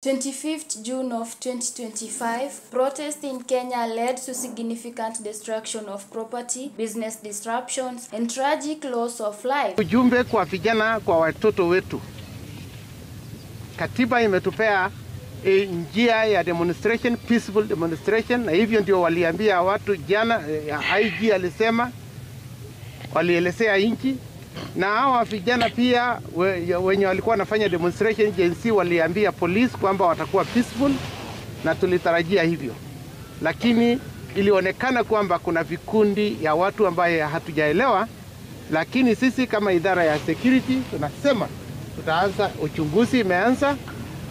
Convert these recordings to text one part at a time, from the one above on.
25th June of 2025, protests in Kenya led to significant destruction of property, business disruptions, and tragic loss of life. Ujumbe kwa vijana, kwa watoto wetu. Katiba imetupea njia ya demonstration, peaceful demonstration, na hivyo ndio waliambia watu jana. IG alisema walielezea nchi, na hawa vijana pia wenye walikuwa wanafanya demonstration jinsi waliambia police kwamba watakuwa peaceful, na tulitarajia hivyo, lakini ilionekana kwamba kuna vikundi ya watu ambaye hatujaelewa. Lakini sisi kama idara ya security tunasema tutaanza uchunguzi, imeanza,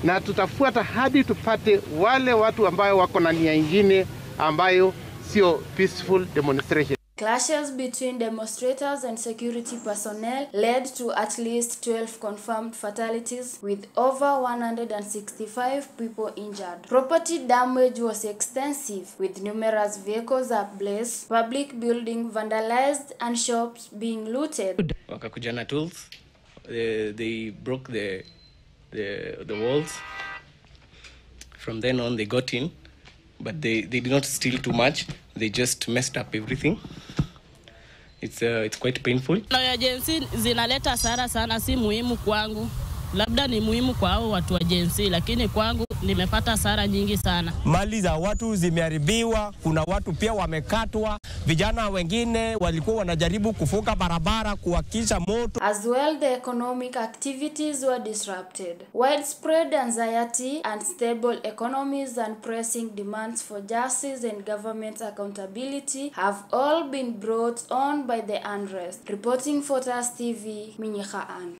na tutafuata hadi tupate wale watu ambao wako na nia nyingine ambayo sio peaceful demonstration. Clashes between demonstrators and security personnel led to at least 12 confirmed fatalities, with over 165 people injured. Property damage was extensive, with numerous vehicles ablaze, public buildings vandalized, and shops being looted. Wakakuja na tools. They broke the walls. From then on, they got in, but they did not steal too much. They just messed up everything. It's quite painful. Na agency zinaleta hasara sana, si muhimu kwangu. Labda ni muhimu kwa hao watu wa agency, lakini kwangu nimepata hasara nyingi sana. Mali za watu zimeharibiwa, kuna watu pia wamekatwa, vijana wengine walikuwa wanajaribu kuvuka barabara kuwakisha moto. As well, the economic activities were disrupted. Widespread anxiety, unstable economies, and pressing demands for justice and government accountability have all been brought on by the unrest. Reporting for TAS TV, Minyi Khaan.